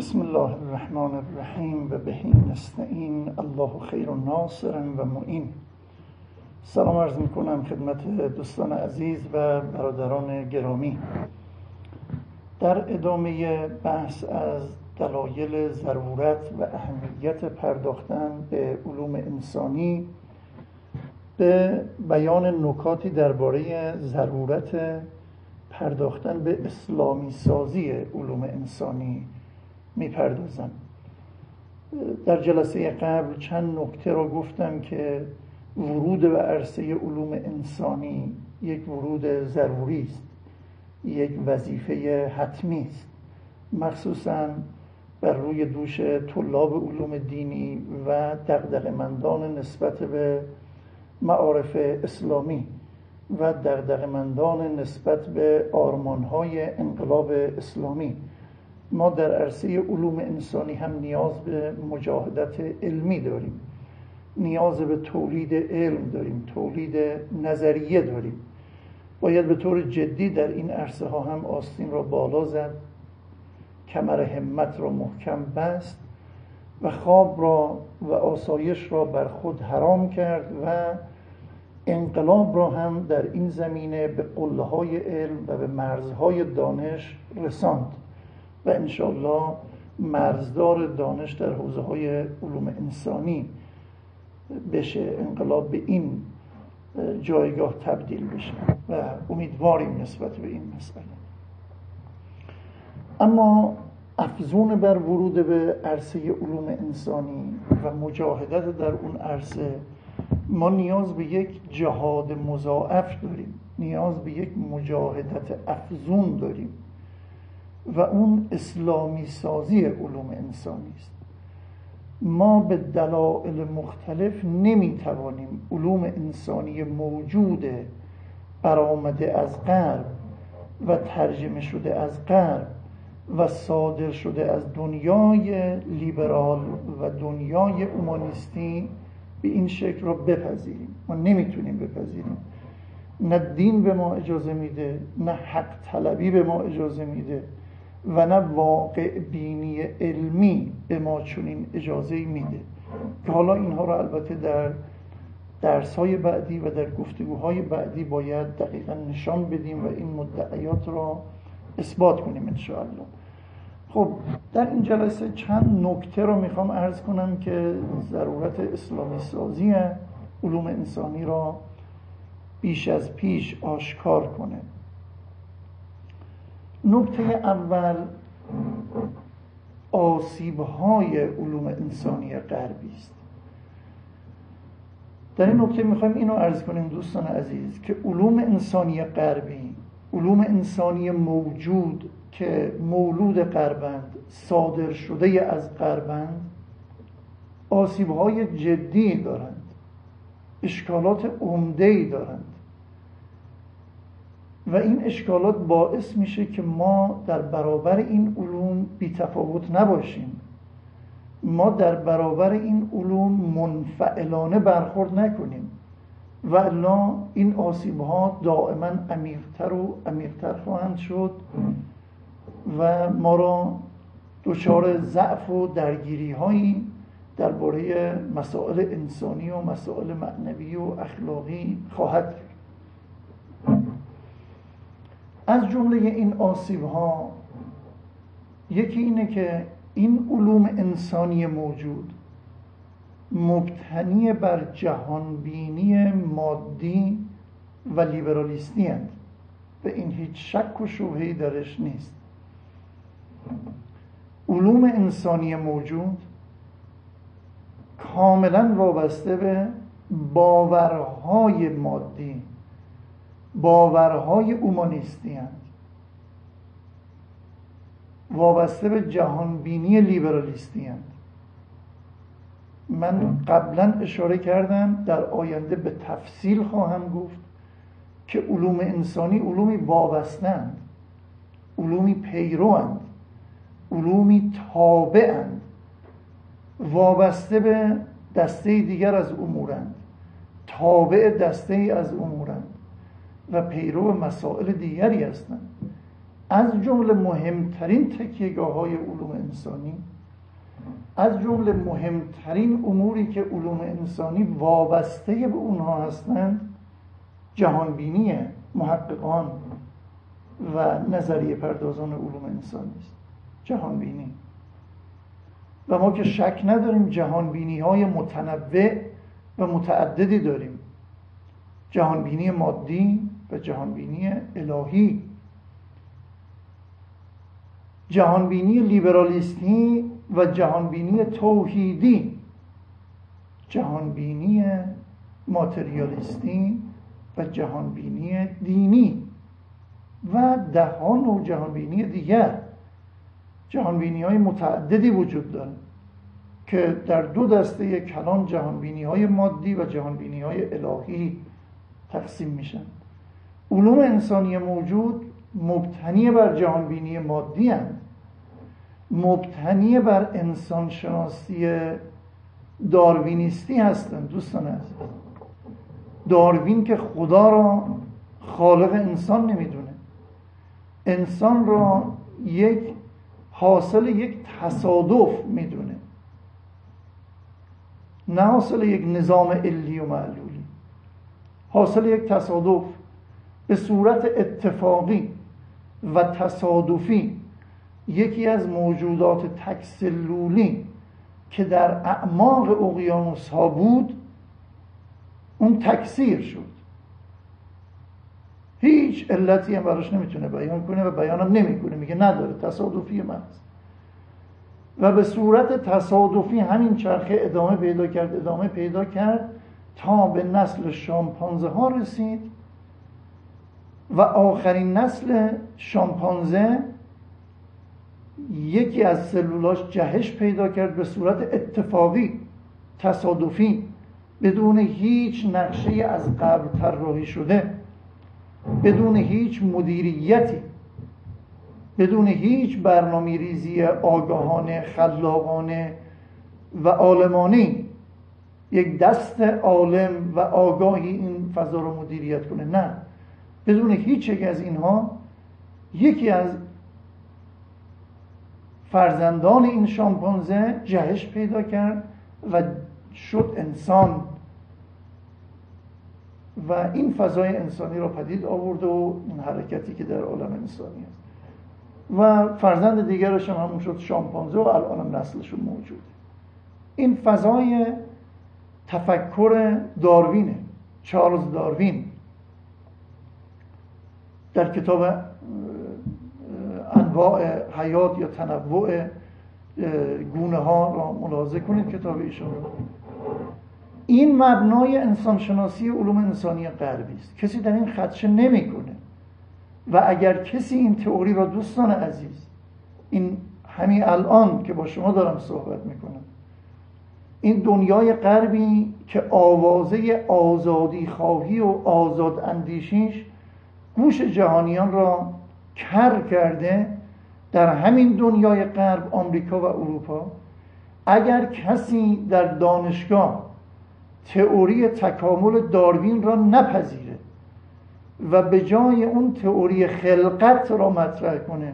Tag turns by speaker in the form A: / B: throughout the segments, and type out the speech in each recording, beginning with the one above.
A: بسم الله الرحمن الرحیم و بهی نستعین. الله خیر ناصر و معین. سلام عرض میکنم خدمت دوستان عزیز و برادران گرامی. در ادامه بحث از دلایل ضرورت و اهمیت پرداختن به علوم انسانی، به بیان نکاتی درباره ضرورت پرداختن به اسلامی سازی علوم انسانی میپردازم. در جلسه قبل چند نکته را گفتم که ورود به عرصه علوم انسانی یک ورود ضروری است، یک وظیفه حتمی است، مخصوصاً بر روی دوش طلاب علوم دینی و دغدغه‌مندان نسبت به معارف اسلامی و دغدغه‌مندان نسبت به آرمان‌های انقلاب اسلامی. ما در عرصه علوم انسانی هم نیاز به مجاهدت علمی داریم، نیاز به تولید علم داریم، تولید نظریه داریم. باید به طور جدی در این عرصه ها هم آستین را بالا زد، کمر همت را محکم بست و خواب را و آسایش را بر خود حرام کرد و انقلاب را هم در این زمینه به قله‌های علم و به مرزهای دانش رساند و انشاءالله مرزدار دانش در حوزه‌های علوم انسانی بشه، انقلاب به این جایگاه تبدیل بشه و امیدواریم نسبت به این مسئله. اما افزون بر ورود به عرصه علوم انسانی و مجاهدت در اون عرصه، ما نیاز به یک جهاد مضاعف داریم، نیاز به یک مجاهدت افزون داریم و اون اسلامی سازی علوم انسانی است. ما به دلایل مختلف نمیتوانیم علوم انسانی موجود برآمده از غرب و ترجمه شده از غرب و صادر شده از دنیای لیبرال و دنیای اومانیستی به این شکل را بپذیریم. ما نمیتونیم بپذیریم. نه دین به ما اجازه میده، نه حق طلبی به ما اجازه میده و نه واقع بینی علمی به ما چنین اجازه‌ای میده که حالا اینها را البته در درس‌های بعدی و در گفتگوهای بعدی باید دقیقاً نشان بدیم و این مدعیات را اثبات کنیم انشاءالله. خب در این جلسه چند نکته رو میخوام عرض کنم که ضرورت اسلامی سازی علوم انسانی را بیش از پیش آشکار کنه. نکته اول آسیب‌های علوم انسانی غربی است. در این نکته میخوایم اینو عرض کنیم دوستان عزیز که علوم انسانی غربی، علوم انسانی موجود که مولود غربند، صادر شده از غربند، آسیب‌های جدی دارند، اشکالات عمده‌ای دارند و این اشکالات باعث میشه که ما در برابر این علوم بی‌تفاوت نباشیم، ما در برابر این علوم منفعلانه برخورد نکنیم و الا این آسیب‌ها دائما عمیق‌تر و عمیق‌تر خواهند شد و ما را دچار ضعف و درگیری‌هایی درباره مسائل انسانی و مسائل معنوی و اخلاقی خواهد کرد. از جمله این آسیب‌ها یکی اینه که این علوم انسانی موجود مبتنی بر جهانبینی مادی و لیبرالیستی هستند و این هیچ شک و شبهه‌ای درش نیست. علوم انسانی موجود کاملا وابسته به باورهای مادی، باورهای اومانیستی هستند، وابسته به جهانبینی لیبرالیستی هستند. من قبلا اشاره کردم، در آینده به تفصیل خواهم گفت که علوم انسانی علومی وابسته‌اند، علومی پیروند، علومی تابعند، وابسته به دسته دیگر از امورند، تابع دسته ای از امورند و پیرو مسائل دیگری هستند. از جمله مهمترین تکیه‌گاه‌های علوم انسانی، از جمله مهمترین اموری که علوم انسانی وابسته به اونها هستند، جهانبینی محققان و نظریه پردازان علوم انسانی است. جهانبینی. و ما که شک نداریم جهانبینی‌های متنوع و متعددی داریم، جهانبینی مادی و جهانبینی الهی، جهانبینی لیبرالیستی و جهانبینی توحیدی، جهانبینی ماتریالیستی و جهانبینی دینی و ده‌ها نوع جهانبینی دیگر. جهانبینی‌های متعددی وجود دارند که در دو دسته کلان جهانبینی‌های مادی و جهانبینی‌های الهی تقسیم میشن. علوم انسانی موجود مبتنی بر جهانبینی مادی هستند، مبتنی بر انسانشناسی داروینیستی هستند. دوستان عزیز، داروین که خدا را خالق انسان نمیدونه، انسان را حاصل یک تصادف میدونه، نه حاصل یک نظام علی و معلولی، حاصل یک تصادف به صورت اتفاقی و تصادفی. یکی از موجودات تکسلولی که در اعماق اقیانوس ها بود، اون تکثیر شد. هیچ علتی هم براش نمیتونه بیان کنه و بیانم نمیکنه، میگه نداره، تصادفی محض. و به صورت تصادفی همین چرخه ادامه پیدا کرد تا به نسل شامپانزه ها رسید و آخرین نسل شامپانزه یکی از سلولاش جهش پیدا کرد به صورت اتفاقی، تصادفی، بدون هیچ نقشه از قبل طراحی شده، بدون هیچ مدیریتی، بدون هیچ برنامه‌ریزی آگاهانه، خلاقانه و عالمانه. یک دست عالم و آگاهی این فضا رو مدیریت کنه، نه، بدون هیچ یک از اینها یکی از فرزندان این شامپانزه جهش پیدا کرد و شد انسان و این فضای انسانی را پدید آورد و این حرکتی که در عالم انسانی است. و فرزند دیگرش هم همون شد شامپانزه و الان هم نسلشون موجوده. این فضای تفکر داروینه. چارلز داروین در کتاب انواع حیات یا تنوع گونه ها را ملاحظه کنید، کتاب ایشون رو. این مبنای انسانشناسی علوم انسانی غربی است، کسی در این خدشه نمیکنه. و اگر کسی این تئوری را، دوستان عزیز، این همین الان که با شما دارم صحبت میکنم، این دنیای غربی که آوازه آزادی خواهی و آزاد اندیشیش گوش جهانیان را کر کرده، در همین دنیای غرب، آمریکا و اروپا، اگر کسی در دانشگاه تئوری تکامل داروین را نپذیره و به جای اون تئوری خلقت را مطرح کنه،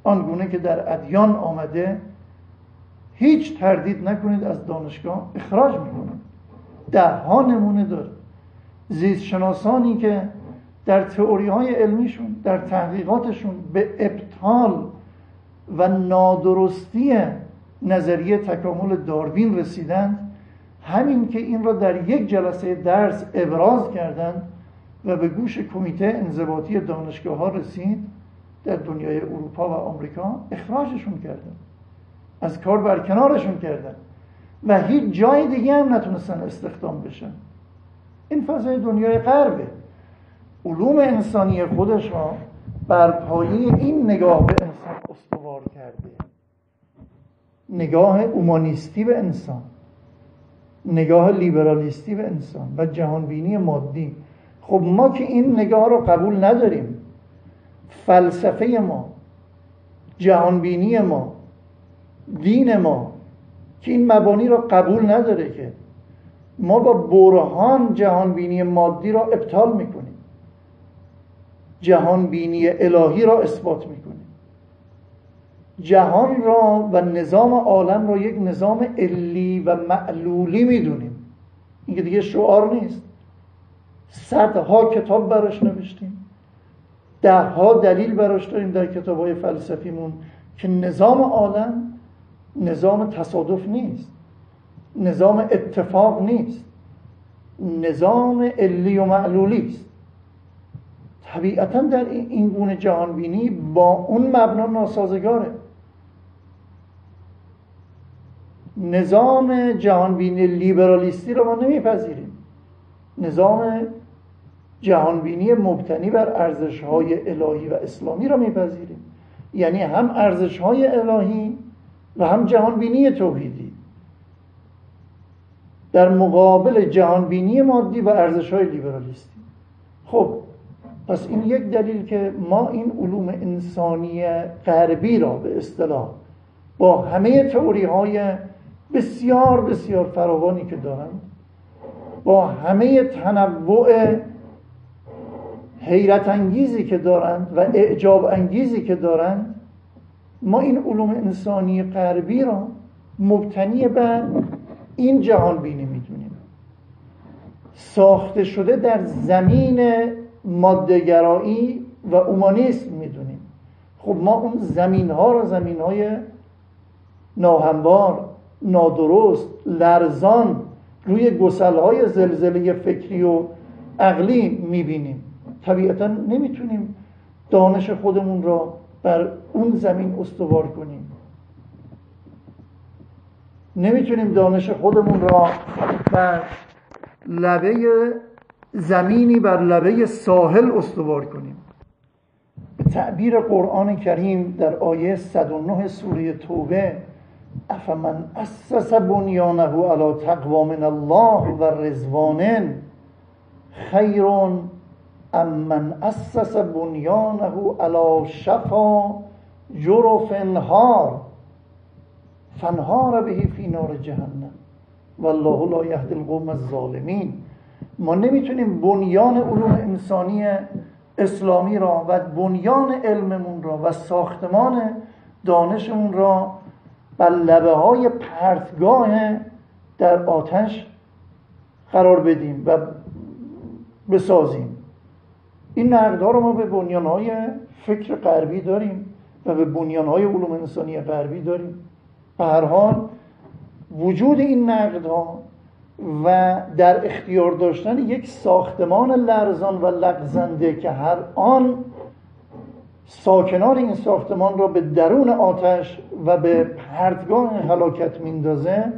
A: آنگونه که در ادیان آمده، هیچ تردید نکنید از دانشگاه اخراج میکنه. ده ها نمونه داره. زیست شناسانی که در تئوری های علمیشون، در تحقیقاتشون به ابطال و نادرستی نظریه تکامل داروین رسیدند، همین که این را در یک جلسه درس ابراز کردند و به گوش کمیته انضباطی دانشگاه ها رسید، در دنیای اروپا و آمریکا اخراجشون کردن، از کار برکنارشون کردن و هیچ جای دیگه هم نتونستن استخدام بشن. این فضای دنیای غربه. علوم انسانی خودش را بر پایه این نگاه به انسان استوار کرده، نگاه اومانیستی به انسان، نگاه لیبرالیستی به انسان و جهانبینی مادی. خب ما که این نگاه رو قبول نداریم، فلسفه ما، جهانبینی ما، دین ما که این مبانی رو قبول نداره، که ما با برهان جهانبینی مادی را ابطال میکنیم، جهانبینی الهی را اثبات میکنیم. جهان را و نظام عالم را یک نظام علی و معلولی میدونیم. این دیگه شعار نیست. صدها کتاب براش نوشتیم، دهها دلیل براش داریم در کتاب‌های فلسفیمون که نظام عالم نظام تصادف نیست، نظام اتفاق نیست، نظام علی و معلولی است. طبیعتاً در این گونه جهانبینی با اون مبنا ناسازگاره. نظام جهانبینی لیبرالیستی رو ما نمیپذیریم. نظام جهانبینی مبتنی بر ارزش‌های الهی و اسلامی رو میپذیریم، یعنی هم ارزش‌های الهی و هم جهانبینی توحیدی در مقابل جهانبینی مادی و ارزش‌های لیبرالیستی. خب پس این یک دلیل که ما این علوم انسانی غربی را به اصطلاح با همه تئوری‌های بسیار بسیار فراوانی که دارند، با همه تنوع حیرت انگیزی که دارند و اعجاب انگیزی که دارند، ما این علوم انسانی غربی را مبتنی بر این جهان بینی میدونیم، ساخته شده در زمین ماده‌گرایی و اومانیسم میدونیم. خب ما اون زمین‌ها را زمین‌های ناهموار، نادرست، لرزان روی گسل‌های زلزله فکری و عقلی میبینیم. طبیعتاً نمیتونیم دانش خودمون را بر اون زمین استوار کنیم، نمیتونیم دانش خودمون را بر لبه زمینی بر لبه ساحل استوار کنیم. به تعبیر قرآن کریم در آیه 109 سوره توبه: افمن اسس بنیانه علی تقوی من الله و رضوان خیر ام من اسس بنیانه علی شفا جرف هار فانهار به فی نار جهنم والله لا یهدی القوم الظالمین. ما نمیتونیم بنیان علوم انسانی اسلامی را و بنیان علممون را و ساختمان دانشمون را بر لبه های پرتگاه در آتش قرار بدیم و بسازیم. این نقدها رو ما به بنیانهای فکر غربی داریم و به بنیانهای علوم انسانی غربی داریم. به هر حال وجود این نقدها و در اختیار داشتن یک ساختمان لرزان و لغزنده که هر آن ساکنان این ساختمان را به درون آتش و به پرتگاه هلاکت میندازه،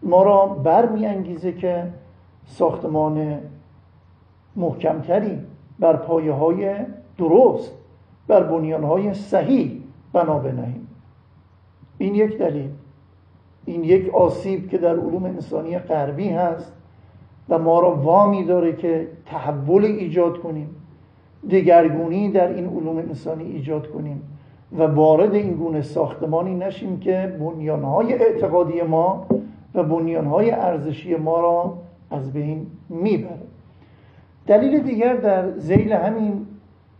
A: ما را برمی‌انگیزه که ساختمان محکمتری بر پایه‌های درست، بر بنیان‌های صحیح بنا بنهیم. این یک دلیل، این یک آسیب که در علوم انسانی غربی هست و ما را وامی داره که تحول ایجاد کنیم، دگرگونی در این علوم انسانی ایجاد کنیم و وارد این گونه ساختمانی نشیم که بنیانهای اعتقادی ما و بنیانهای ارزشی ما را از بین میبره. دلیل دیگر در ذیل همین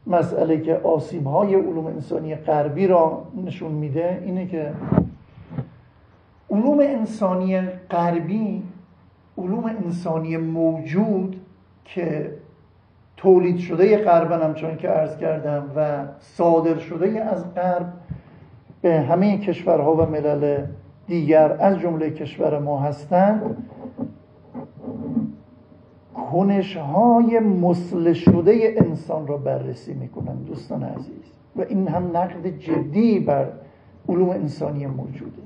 A: مسئله که آسیب‌های علوم انسانی غربی را نشون میده اینه که علوم انسانی غربی، علوم انسانی موجود که تولید شده غربن، همچون که عرض کردم، و صادر شده از غرب به همه کشورها و ملل دیگر از جمله کشور ما هستند، کنش‌های مسل شده انسان را بررسی میکنند دوستان عزیز، و این هم نقد جدی بر علوم انسانی موجوده.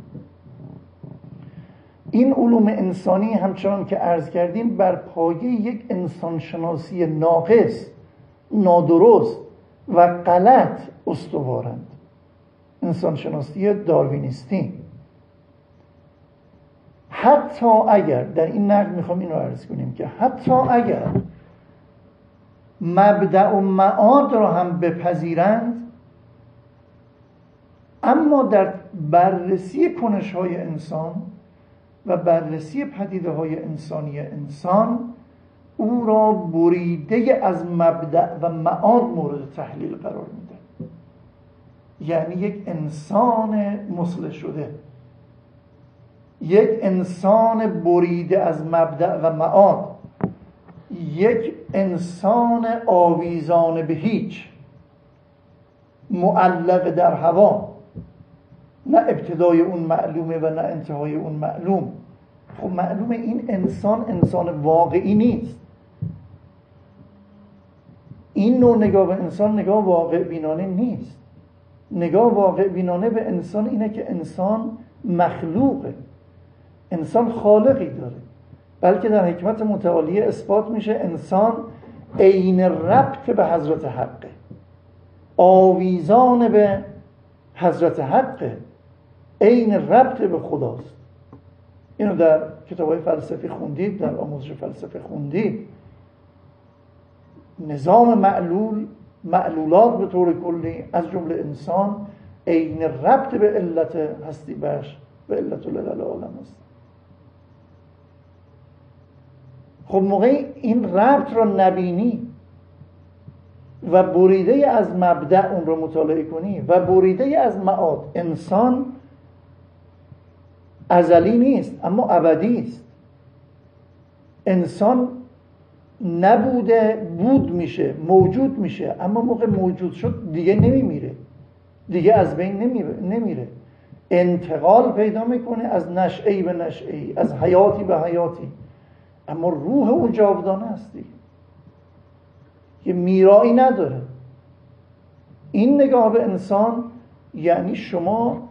A: این علوم انسانی همچنان که عرض کردیم بر پایه یک انسانشناسی ناقص، نادرست و غلط استوارند، انسانشناسی داروینیستی. حتی اگر در این نقد میخوام این رو عرض کنیم که حتی اگر مبدأ و معاد را هم بپذیرند، اما در بررسی کنش‌های انسان و بررسی پدیده‌های انسانی انسان او را بریده از مبدأ و معاد مورد تحلیل قرار میدن. یعنی یک انسان مصلح شده، یک انسان بریده از مبدأ و معاد، یک انسان آویزان به هیچ، معلق در هوا، نه ابتدای اون معلومه و نه انتهای اون معلوم. خب معلومه این انسان واقعی نیست. این نوع نگاه به انسان نگاه واقع بینانه نیست. نگاه واقع بینانه به انسان اینه که انسان مخلوقه، انسان خالقی داره، بلکه در حکمت متعالیه اثبات میشه انسان عین ربط به حضرت حقه، آویزان به حضرت حقه، عین ربط به خداست. اینو در کتاب‌های فلسفی خوندید، در آموزش فلسفه خوندید. نظام معلولات به طور کلی از جمله انسان عین ربط به علت هستی بخش به علت العالم است. خب موقعی این ربط را نبینی و بریده از مبدأ اون رو مطالعه کنی و بریده از معاد، انسان ازلی نیست اما ابدی است. انسان نبوده بود میشه، موجود میشه، اما موقع موجود شد دیگه نمیمیره، دیگه از بین نمیره، انتقال پیدا میکنه از نشئی به نشئی، از حیاتی به حیاتی، اما روح او جاودانه است دیگه، یه میرایی نداره. این نگاه به انسان یعنی شما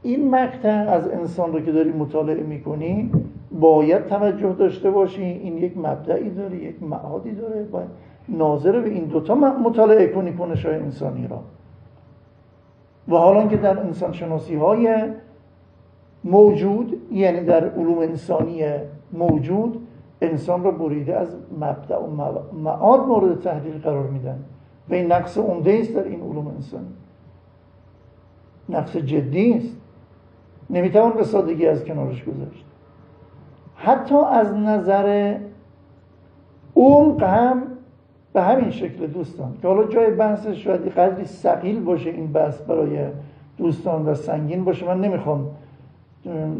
A: این مقطع از انسان رو که داری مطالعه میکنی باید توجه داشته باشی این یک مبدئی داره، یک معادی داره، باید ناظر به این دوتا مطالعه کنی کنش‌های انسانی را. و حالا که در انسان شناسی های موجود، یعنی در علوم انسانی موجود، انسان را بریده از مبدأ و معاد مورد تحلیل قرار میدن و این نقص عمده است در این علوم انسانی، نقص جدی است، نمیتوان به سادگی از کنارش گذاشت. حتی از نظر عمق هم به همین شکل دوستان، که حالا جای بحثش شاید قدری ثقیل باشه این بحث برای دوستان و سنگین باشه، من نمیخوام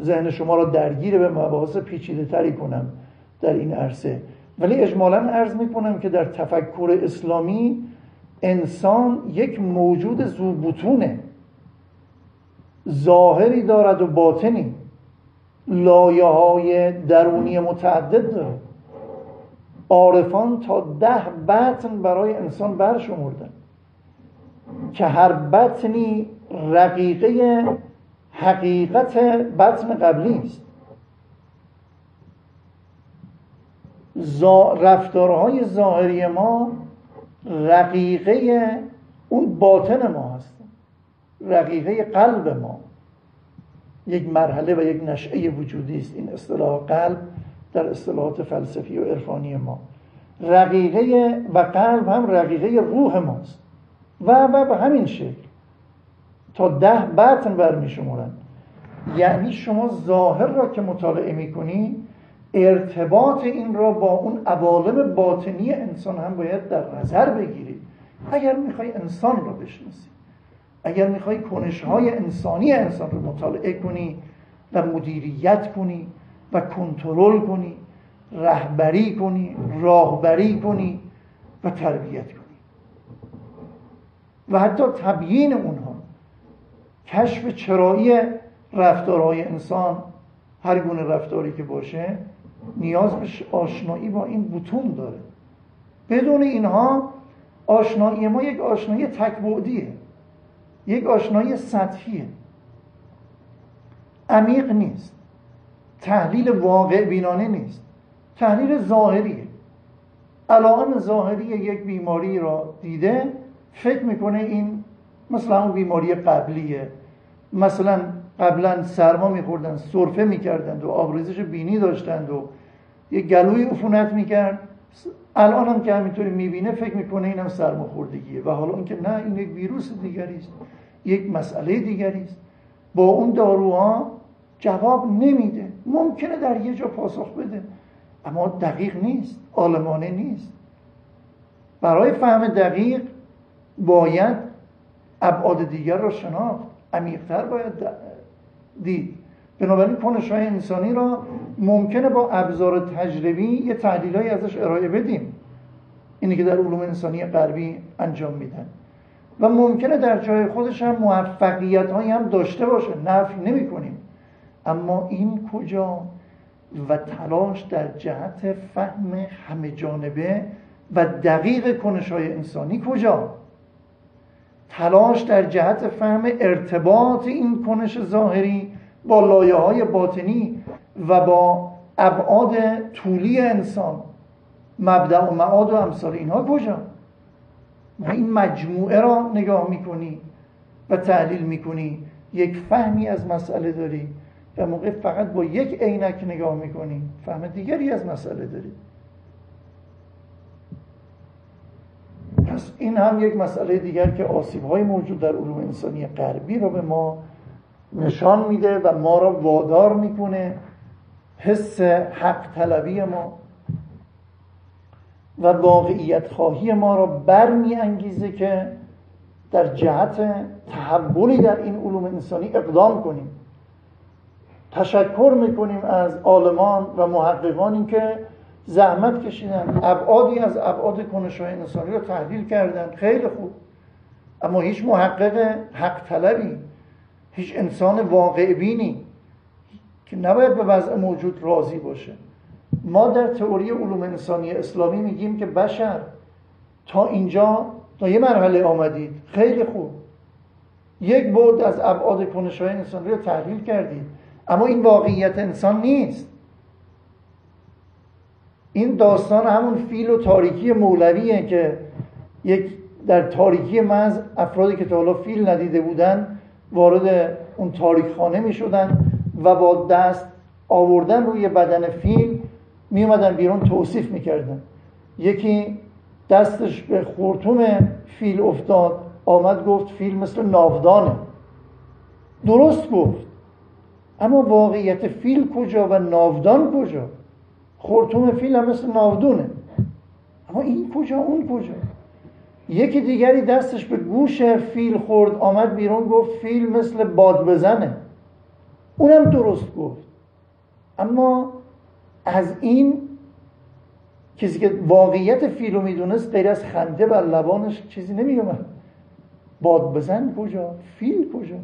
A: ذهن شما را درگیر به مباحث پیچیده تری کنم در این عرصه، ولی اجمالاً عرض میکنم که در تفکر اسلامی انسان یک موجود ذو بطونه، ظاهری دارد و باطنی، لایه‌های درونی متعدد داره. عارفان تا 10 بطن برای انسان برشمردن که هر بطنی رقیقه حقیقت بطن قبلی است. رفتارهای ظاهری ما رقیقه اون باطن ما هستن، رقیقه قلب ما، یک مرحله و یک نشأه وجودی است. این اصطلاح قلب در اصطلاحات فلسفی و عرفانی ما، رقیقه و قلب هم رقیقه روح ماست و به همین شکل تا 10 بطن برمی شمارن. یعنی شما ظاهر را که مطالعه می کنی، ارتباط این را با اون عوالم باطنی انسان هم باید در نظر بگیری اگر میخوای انسان را بشناسی، اگر میخوای کنش‌های انسانی انسان رو مطالعه کنی و مدیریت کنی و کنترل کنی، رهبری کنی، راهبری کنی و تربیت کنی و حتی تبیین اونها، کشف چرایی رفتارهای انسان، هر گونه رفتاری که باشه نیاز به آشنایی با این بطون داره. بدون اینها آشنایی ما یک آشنایی تک‌بعدیه، یک آشنایی سطحیه، عمیق نیست، تحلیل واقع بینانه نیست، تحلیل ظاهریه. علائم ظاهری یک بیماری را دیده، فکر میکنه این مثلا اون بیماری قبلیه، مثلا قبلا سرما میخوردن، سرفه میکردند و آبریزش بینی داشتند و یک گلوی عفونت میکرد، الان هم که همینطوری میبینه فکر میکنه اینم سرماخوردگیه و حالا اینکه نه، این یک ویروس دیگری است، یک مسئله دیگری است. با اون داروها جواب نمیده، ممکنه در یه جا پاسخ بده اما دقیق نیست، عالمانه نیست. برای فهم دقیق باید ابعاد دیگر را شناخت، عمیق‌تر باید دید. بنابراین کنش‌های انسانی را ممکنه با ابزار تجربی یه تحلیل‌هایی ازش ارائه بدیم، اینی که در علوم انسانی غربی انجام میدن، و ممکنه در جای خودش هم موفقیت‌هایی هم داشته باشه، نفی نمی‌کنیم، اما این کجا؟ و تلاش در جهت فهم همه جانبه و دقیق کنش‌های انسانی کجا؟ تلاش در جهت فهم ارتباط این کنش ظاهری با لایه‌های باطنی و با ابعاد طولی انسان، مبدأ و معاد و امثال اینها کجا؟ و این مجموعه را نگاه میکنی و تحلیل میکنی، یک فهمی از مسئله داری، و موقع فقط با یک عینک نگاه میکنی فهم دیگری از مسئله داری. پس این هم یک مسئله دیگر که آسیب‌های موجود در علوم انسانی غربی رو به ما نشان میده و ما را وادار میکنه حس حق طلبی ما و واقعیت خواهی ما را برمی انگیزه که در جهت تحولی در این علوم انسانی اقدام کنیم. تشکر میکنیم از عالمان و محققانی که زحمت کشیدن، ابعادی از ابعاد کنش‌های انسانی را تحلیل کردن، خیلی خوب، اما هیچ محقق حق طلبی، هیچ انسان واقع بینی که نباید به وضع موجود راضی باشه. ما در تئوری علوم انسانی اسلامی میگیم که بشر تا اینجا، تا یه مرحله آمدید، خیلی خوب، یک بعد از ابعاد کنش‌های انسانی رو تحلیل کردید، اما این واقعیت انسان نیست. این داستان همون فیل و تاریکی مولویه که یک در تاریکی محض افرادی که تا حالا فیل ندیده بودن وارد اون تاریکخانه می شدن و با دست آوردن روی بدن فیل می اومدن بیرون توصیف می کردن. یکی دستش به خرطوم فیل افتاد، آمد گفت فیل مثل ناودانه. درست گفت، اما واقعیت فیل کجا و ناودان کجا؟ خرطوم فیل هم مثل ناودونه، اما این کجا اون کجا؟ یکی دیگری دستش به گوش فیل خورد، آمد بیرون گفت فیل مثل باد بزنه، اونم درست گفت، اما از این کسی که واقعیت فیل رو میدونست غیر از خنده بر لبانش چیزی نمیومد. باد بزن کجا؟ فیل کجا؟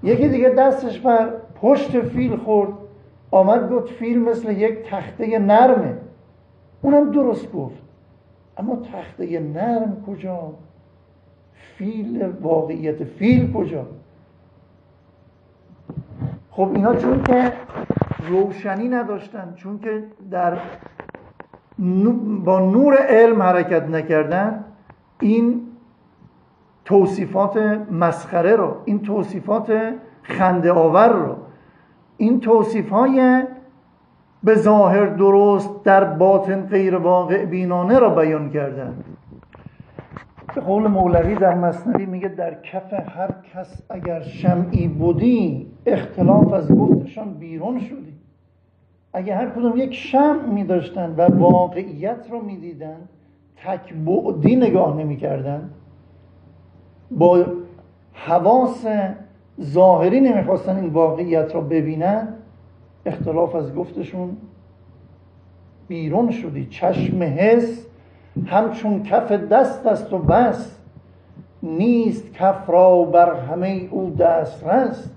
A: یکی دیگه دستش بر پشت فیل خورد، آمد گفت فیل مثل یک تخته نرمه، اونم درست گفت، اما تخته نرم کجا؟ فیل، واقعیت فیل کجا؟ خب اینا چون که روشنی نداشتن، چون که با نور علم حرکت نکردن، این توصیفات مسخره رو، این توصیفات خنده آور رو، این توصیفهای به ظاهر درست در باطن غیر واقع بینانه را بیان کردن. به قول مولوی در مثنوی میگه در کف هر کس اگر شمعی بودی، اختلاف از گفتشان بیرون شدی. اگه هر کدوم یک شمع میداشتن و واقعیت رو میدیدن، تک بعدی نگاه نمیکردن، با حواس ظاهری نمیخواستن این واقعیت رو ببینن، اختلاف از گفتشون بیرون شدی. چشم حس همچون کف دست است و بس، نیست کف را بر همه او دسترس.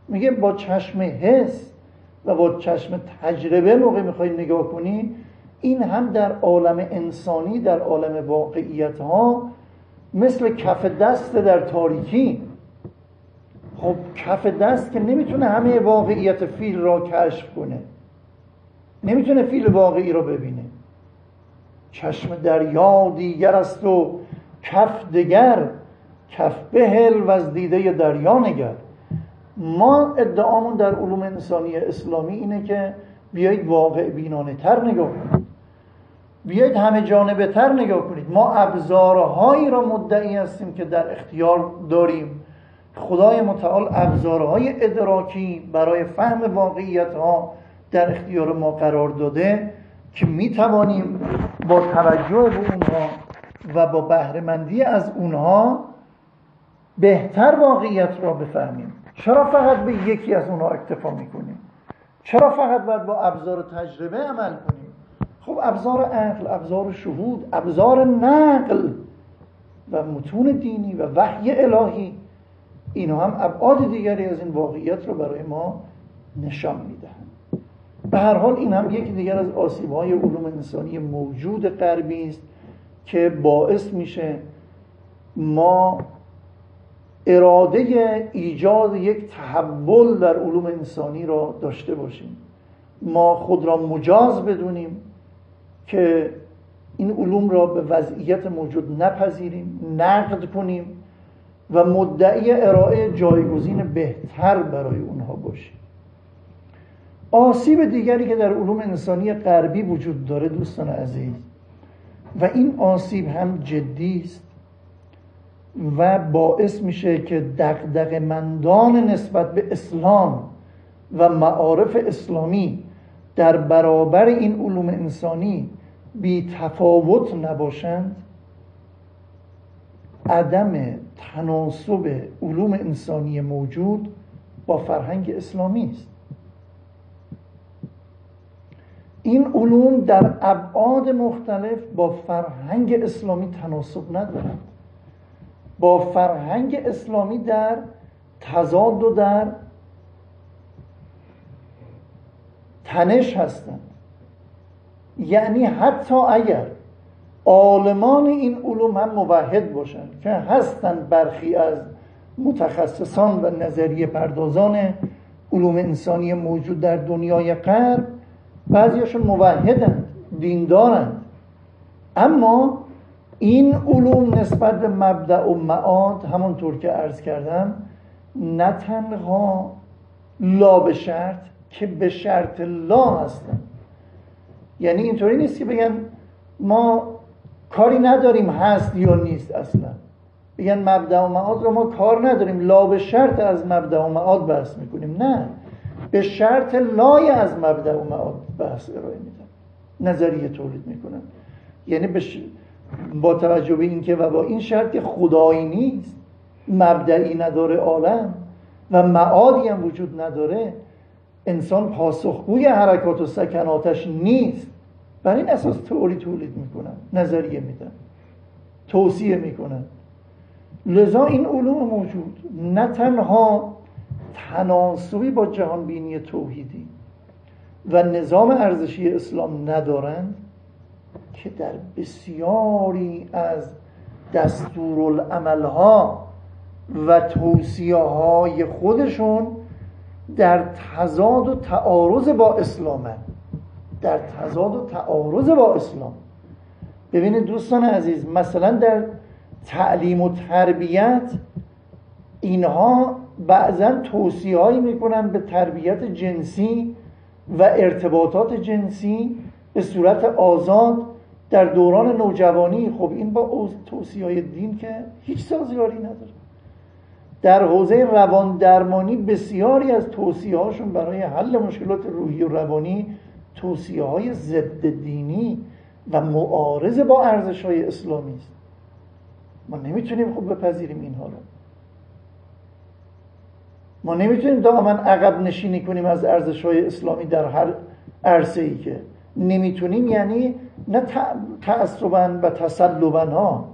A: میگه با چشم حس و با چشم تجربه موقع میخوای نگاه کنی، این هم در عالم انسانی، در عالم واقعیت ها مثل کف دست در تاریکی. خب کف دست که نمیتونه همه واقعیت فیل را کشف کنه، نمیتونه فیل واقعی را ببینه. چشم دریا دیگر است و کف دگر، کف بهل و از دیده دریا نگر. ما ادعامون در علوم انسانی اسلامی اینه که بیایید واقع بینانه تر نگاه کنید، بیایید همه جانبه تر نگاه کنید. ما ابزارهایی را مدعی هستیم که در اختیار داریم. خدای متعال ابزارهای ادراکی برای فهم واقعیت ها در اختیار ما قرار داده که می توانیم با توجه به اونها و با بهره‌مندی از اونها بهتر واقعیت را بفهمیم. چرا فقط به یکی از اونها اکتفا میکنیم؟ چرا فقط باید با ابزار تجربه عمل کنیم؟ خب ابزار عقل، ابزار شهود، ابزار نقل و متون دینی و وحی الهی، اینا هم ابعاد دیگری از این واقعیت رو برای ما نشان میدهند. به هر حال این هم یکی دیگر از آسیب‌های علوم انسانی موجود غربی است که باعث میشه ما اراده ایجاد یک تحول در علوم انسانی را داشته باشیم. ما خود را مجاز بدونیم که این علوم را به وضعیت موجود نپذیریم، نقد کنیم و مدعی ارائه جایگزین بهتر برای اونها باشیم. آسیب دیگری که در علوم انسانی غربی وجود داره دوستان عزیز، و این آسیب هم جدی است و باعث میشه که دغدغه‌مندان نسبت به اسلام و معارف اسلامی در برابر این علوم انسانی بی تفاوت نباشند، عدم تناسب علوم انسانی موجود با فرهنگ اسلامی است. این علوم در ابعاد مختلف با فرهنگ اسلامی تناسب ندارند، با فرهنگ اسلامی در تضاد و در تنش هستند. یعنی حتی اگر عالمان این علوم هم موحد باشند، که هستند برخی از متخصصان و نظریه پردازان علوم انسانی موجود در دنیای غرب، بعضیشون موحدند، دیندارند، اما این علوم نسبت به مبدأ و معاد همونطور که عرض کردم نه تنها لا به شرط که به شرط لا هستند. یعنی اینطوری نیست که بگن ما کاری نداریم هست یا نیست، اصلا بگن مبدأ و معاد رو ما کار نداریم، لا به شرط از مبدأ و معاد بحث میکنیم. نه، به شرط لای از مبدأ و معاد بحث ارائه میدن، نظریه تولید میکنن. یعنی با توجه به این که و با این شرط که خدایی نیست، مبدئی نداره عالم و معادی هم وجود نداره، انسان پاسخگوی حرکات و سکناتش نیست، بر این اساس تئوری تولید میکنن، نظریه میدن، توصیه میکنن. لذا این علوم موجود نه تنها تناسبی با جهان بینی توحیدی و نظام ارزشی اسلام ندارند، که در بسیاری از دستورالعملها و توصیه‌های خودشون در تضاد و تعارض با اسلامه، در تضاد و تعارض با اسلام. ببینید دوستان عزیز، مثلا در تعلیم و تربیت اینها بعضا توصیه‌هایی میکنن به تربیت جنسی و ارتباطات جنسی به صورت آزاد در دوران نوجوانی. خب این با توصیه‌های دین که هیچ سازگاری نداره. در حوزه روان درمانی بسیاری از توصیه‌هاشون برای حل مشکلات روحی و روانی توصیه‌های ضد دینی و معارض با ارزش‌های اسلامی است. ما نمیتونیم خوب بپذیریم اینها رو. ما نمیتونیم دائما عقب نشینی کنیم از ارزش‌های اسلامی در هر عرصه‌ای که نمیتونیم، یعنی نه تعصباً و تسلباً ها،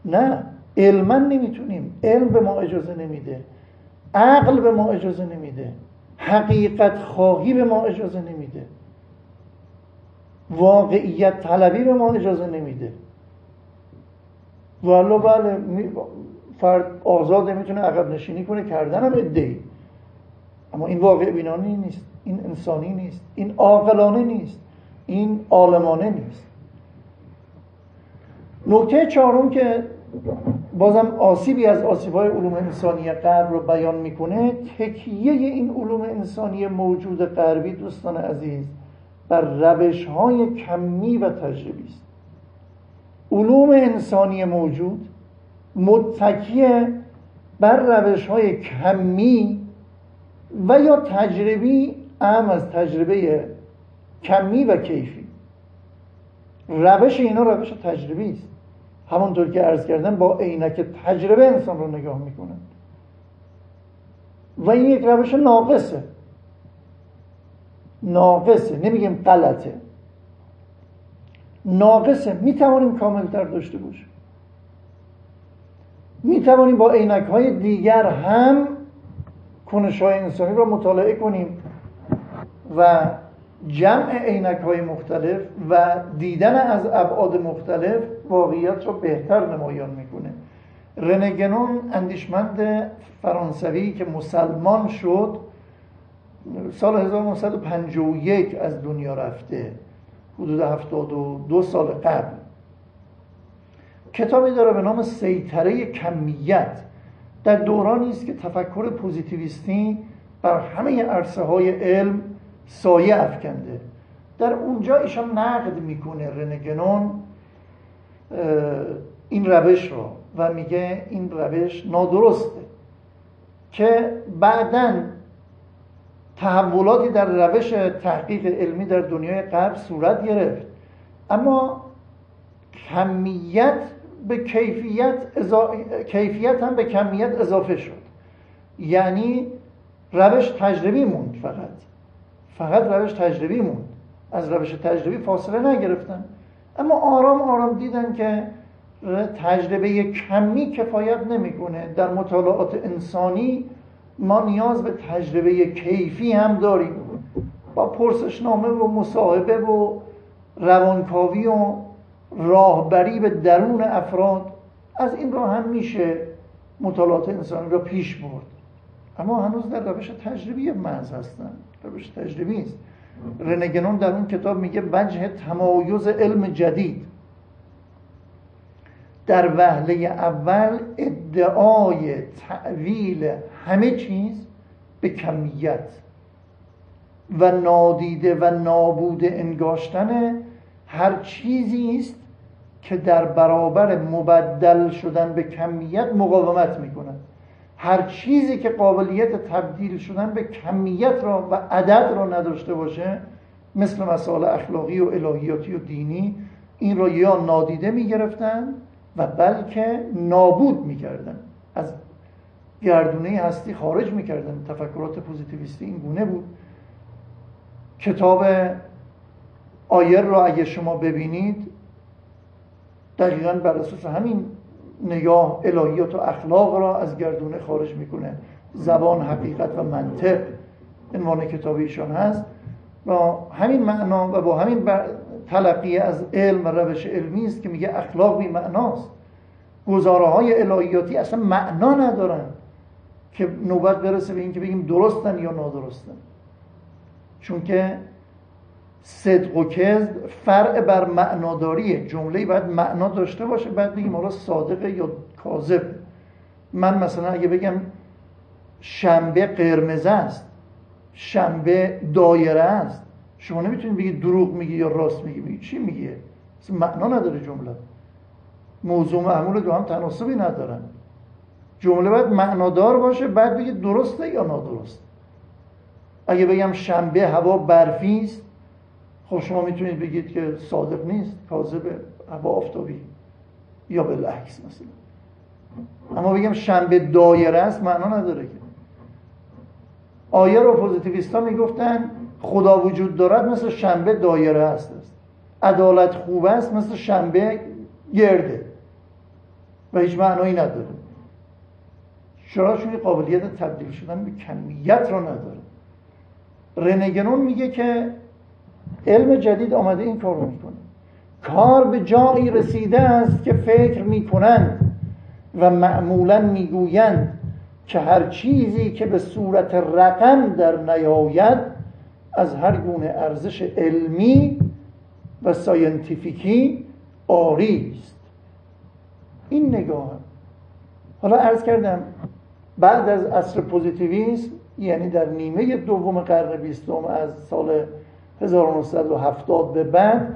A: نه، علما نمیتونیم، علم به ما اجازه نمیده، عقل به ما اجازه نمیده، حقیقت خواهی به ما اجازه نمیده، واقعیت طلبی به ما اجازه نمیده. والا بله فرد آزاده میتونه عقب نشینی کنه، کردن هم ادعی، اما این واقع بینانه نیست، این انسانی نیست، این عاقلانه نیست، این عالمانه نیست. نکته چهارم که بازم آسیبی از آسیب‌های علوم انسانی غرب رو بیان میکنه، تکیه این علوم انسانی موجود غربی دوستان عزیز بر روش‌های کمی و تجربی است. علوم انسانی موجود متکیه بر روش‌های کمی و یا تجربی، اهم از تجربه کمی و کیفی. روش اینا روش تجربی است. همونطور که عرض کردم با عینک تجربه انسان رو نگاه میکنن و این یک روش ناقصه، نمیگیم غلطه، ناقصه. میتوانیم کاملتر داشته باشیم، میتوانیم با عینک‌های دیگر هم کنش‌های انسانی را مطالعه کنیم و جمع عینک‌های مختلف و دیدن از ابعاد مختلف واقعیت را بهتر نمایان میکنه. رنه گنون اندیشمند فرانسوی که مسلمان شد سال 1951 از دنیا رفته، حدود 72 سال قبل، کتابی داره به نام سیطره کمیت. در دورانی است که تفکر پوزیتیویستی بر همه عرصه‌های علم سایه افکنده. در اونجا ایشان نقد میکنه رنه گنون این روش را و میگه این روش نادرسته، که بعداً تحولاتی در روش تحقیق علمی در دنیای غرب صورت گرفت، اما کمیت به کیفیت هم به کمیت اضافه شد. یعنی روش تجربی موند، فقط روش تجربی موند، از روش تجربی فاصله نگرفتن، اما آرام آرام دیدن که تجربه کمی کفایت نمیکنه. در مطالعات انسانی ما نیاز به تجربه کیفی هم داریم، با پرسشنامه و مصاحبه و روانکاوی و راهبری به درون افراد، از این راه هم میشه مطالعات انسانی را پیش برد، اما هنوز در روش تجربی محض هستن، روش تجربی است. رنه گنون در اون کتاب میگه وجه تمایز علم جدید در وهله اول ادعای تعویل همه چیز به کمیت و نادیده و نابود انگاشتن هر چیزی است که در برابر مبدل شدن به کمیت مقاومت می‌کند. هر چیزی که قابلیت تبدیل شدن به کمیت را و عدد را نداشته باشه، مثل مسائل اخلاقی و الهیاتی و دینی، این را یا نادیده می‌گرفتن و بلکه نابود می‌کردن، از گردونه هستی خارج می‌کردن. تفکرات پوزیتیویستی این گونه بود. کتاب آیر را اگه شما ببینید دقیقاً بر اساس همین نگاه الهیات و اخلاق را از گردونه خارج میکنه. زبان، حقیقت و منطق عنوان کتاب ایشان هست. با همین معنا و با همین تلقی از علم و روش علمی است که میگه اخلاق بی معناست. گزاره های الهیاتی اصلا معنا ندارن که نوبت برسه به این که بگیم درستن یا نادرستن، چون که صدق و کذب فرع بر معناداریه. جمله‌ای باید معنا داشته باشه بعد بگیم حالا صادقه یا کاذب. من مثلا اگه بگم شنبه قرمز است، شنبه دایره است، شما نمیتونید بگید دروغ میگی یا راست میگی چی میگه؟ اصلا معنا نداره جمله. موضوع معمول دو هم تناسبی ندارن. جمله باید معنادار باشه بعد بگید درسته یا نادرست. اگه بگم شنبه هوا برفی است، خب شما میتونید بگید که صادق نیست، کاذبه، هوا آفتابی، یا بالعکس مثلا. اما بگم شنبه دایره است معنا نداره که. آیه رو پوزیتیویستا میگفتن خدا وجود دارد مثل شنبه دایره است، عدالت خوب است مثل شنبه گرده و هیچ معنایی نداره. چرا؟ چون قابلیت تبدیل شدن به کمیت رو نداره. رنه گنون میگه که علم جدید آمده این کار رو میکنه. کار به جایی رسیده است که فکر میکنند و معمولا میگویند که هر چیزی که به صورت رقم در نیاید از هر گونه ارزش علمی و ساینتیفیکی عاری است. این نگاه. حالا عرض کردم بعد از عصر پوزیتیویسم، یعنی در نیمه دوم قرن 20 از سال 1970 به بعد،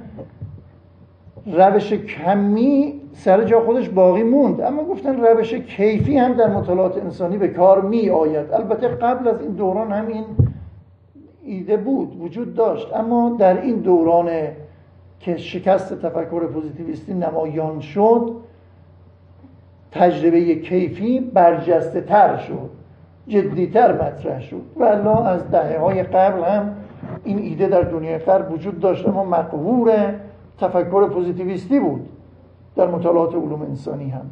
A: روش کمی سر جا خودش باقی موند، اما گفتن روش کیفی هم در مطالعات انسانی به کار می آید. البته قبل از این دوران هم این ایده بود، وجود داشت، اما در این دوران که شکست تفکر پوزیتیویستی نمایان شد تجربه کیفی برجسته تر شد، جدیتر مطرح شد. والله از دهه‌های قبل هم این ایده در دنیای غرب وجود داشت، اما مقهور تفکر پوزیتیویستی بود در مطالعات علوم انسانی هم.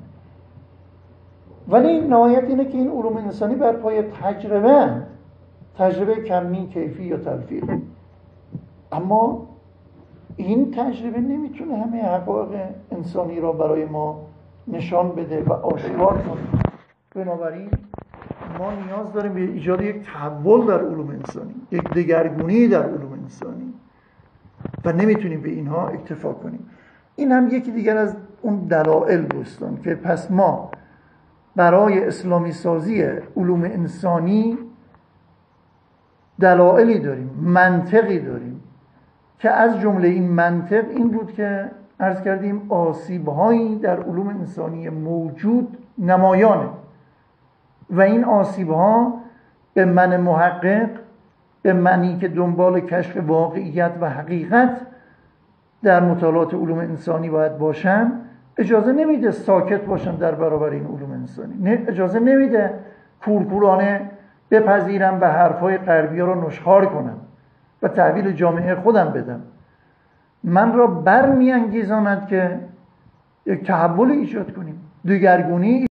A: ولی نهایت اینه که این علوم انسانی بر پای تجربه کمی، کیفی یا تلفیق. اما این تجربه نمیتونه همه حقایق انسانی را برای ما نشان بده و آشکار کنه. بنابراین ما نیاز داریم به ایجاد یک تحول در علوم انسانی، یک دگرگونی در علوم انسانی و نمیتونیم به اینها اکتفا کنیم. این هم یکی دیگر از اون دلایل دوستان که پس ما برای اسلامی سازی علوم انسانی دلایلی داریم، منطقی داریم که از جمله این منطق این بود که عرض کردیم آسیب‌هایی در علوم انسانی موجود نمایانه و این آسیب‌ها به من محقق، به منی که دنبال کشف واقعیت و حقیقت در مطالعات علوم انسانی باید باشم، اجازه نمیده ساکت باشم در برابر این علوم انسانی. اجازه نمیده کورکورانه بپذیرم و حرفای غربی‌ها رو نشخوار کنم و تحویل جامعه خودم بدم. من را برمی‌انگیزاند که یک تحول ایجاد کنیم، دگرگونی